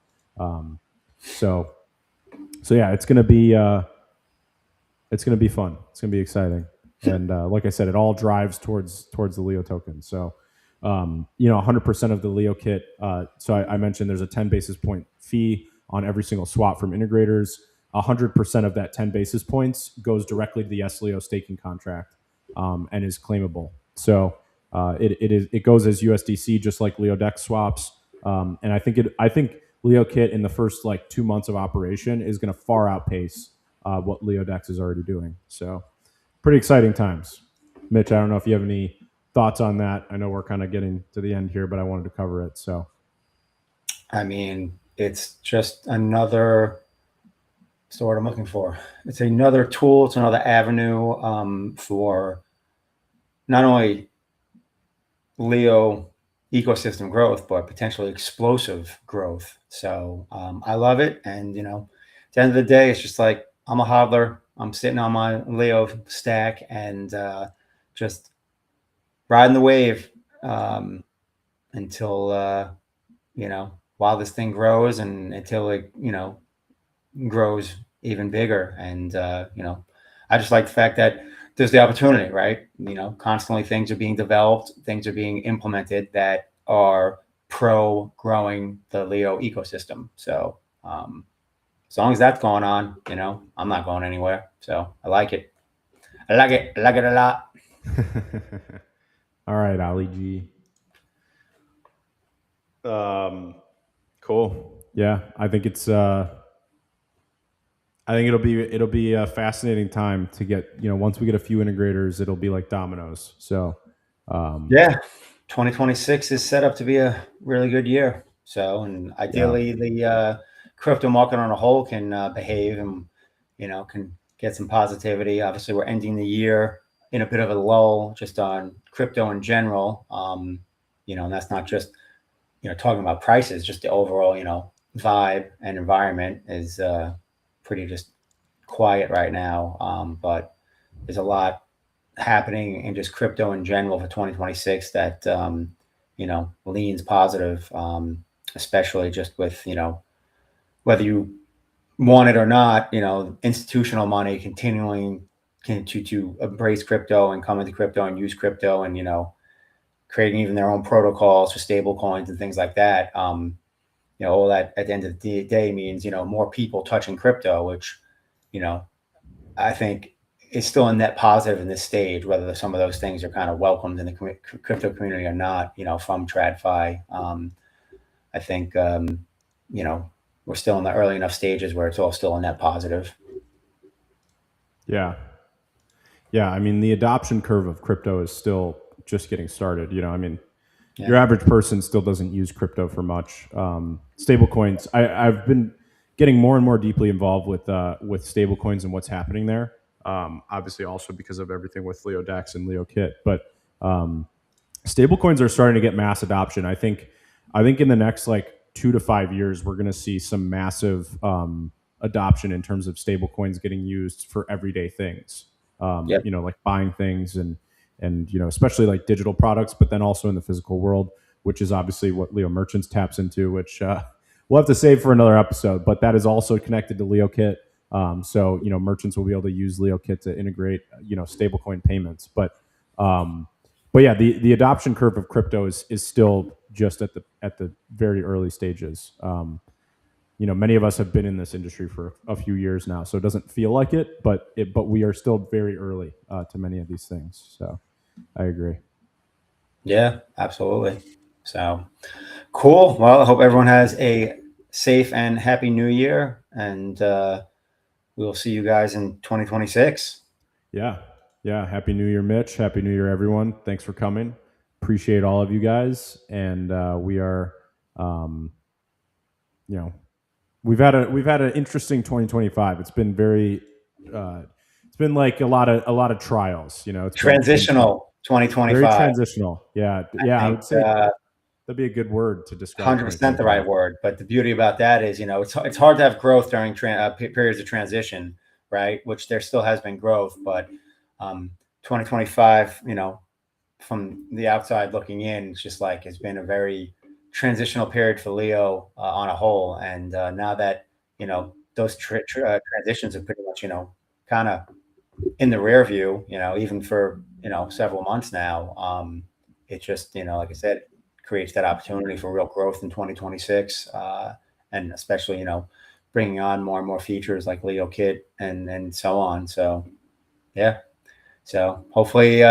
So yeah, it's gonna be fun. It's gonna be exciting, and like I said, it all drives towards the Leo token. So 100% of the LeoKit. So I mentioned there's a 10 basis point fee on every single swap from integrators. 100% of that 10 basis points goes directly to the sLEO staking contract and is claimable. So it goes as USDC, just like LeoDex swaps. And I think LeoKit in the first like 2 months of operation is going to far outpace what LeoDex is already doing. So pretty exciting times. Mitch, I don't know if you have any thoughts on that. I know we're kind of getting to the end here, but I wanted to cover it. So, I mean, it's just another. What's the word I'm looking for? It's another tool. It's another avenue for not only Leo ecosystem growth, but potentially explosive growth. So I love it. And, at the end of the day, it's just like I'm a hodler. I'm sitting on my Leo stack and just riding the wave until, while this thing grows and until it, grows even bigger. And, I just like the fact that there's the opportunity, right? Constantly things are being developed, things are being implemented that are pro growing the Leo ecosystem. So as long as that's going on, I'm not going anywhere. So I like it. I like it a lot. all right, Ali G. Cool. Yeah, I think it's. I think it'll be a fascinating time to get. Once we get a few integrators, it'll be like dominoes. So. Yeah, 2026 is set up to be a really good year. So, and ideally, the crypto market on a whole can behave and can get some positivity. Obviously, we're ending the year in a bit of a lull just on crypto in general. And that's not just talking about prices, just the overall vibe and environment is pretty just quiet right now. But there's a lot happening in just crypto in general for 2026 that leans positive, especially just with whether you want it or not, institutional money continuing to embrace crypto and come into crypto and use crypto and creating even their own protocols for stable coins and things like that. All that at the end of the day means more people touching crypto, which I think is still a net positive in this stage, whether some of those things are kind of welcomed in the crypto community or not, from TradFi. I think, we're still in the early enough stages where it's all still a net positive. Yeah. Yeah. I mean, the adoption curve of crypto is still just getting started. Your average person still doesn't use crypto for much. Stable coins. I've been getting more and more deeply involved with stable coins and what's happening there. Obviously, also because of everything with LeoDex and LeoKit, but stablecoins are starting to get mass adoption. I think in the next like 2 to 5 years, we're going to see some massive adoption in terms of stable coins getting used for everyday things. Yep. Like buying things and especially like digital products, but then also in the physical world, which is obviously what Leo Merchants taps into, which we'll have to save for another episode. But that is also connected to LeoKit. So merchants will be able to use LeoKit to integrate stablecoin payments. But yeah, the adoption curve of crypto is still just at the very early stages. Many of us have been in this industry for a few years now, so it doesn't feel like it, but we are still very early to many of these things. So I agree. Yeah, absolutely. So cool. Well, I hope everyone has a safe and happy new year, and we'll see you guys in 2026. Yeah. Happy New Year, Mitch. Happy New Year, everyone. Thanks for coming. Appreciate all of you guys, and we are, we've had an interesting 2025. It's been very, it's been like a lot of trials. It's Transitional been 2025. very transitional. Yeah. I would say that'd be a good word to describe. 100% the right word. But the beauty about that is, it's hard to have growth during periods of transition, right? Which there still has been growth, but 2025, from the outside looking in, it's just like it's been a very transitional period for Leo on a whole. And now that those transitions are pretty much kind of in the rear view, even for several months now, it just like I said, creates that opportunity for real growth in 2026, and especially bringing on more and more features like LeoKit and so on. So yeah, so hopefully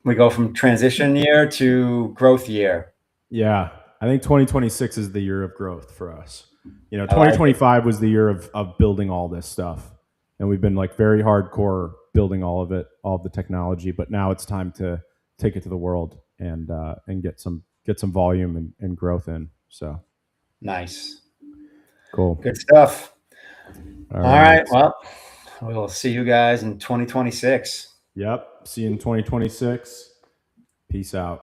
we go from transition year to growth year. Yeah, I think 2026 is the year of growth for us. 2025 was the year of building all this stuff, and we've been like very hardcore building all of it, all of the technology. But now it's time to take it to the world and get some volume and growth in. So nice, cool, good stuff. All right, well, we'll see you guys in 2026. Yep, see you in 2026. Peace out.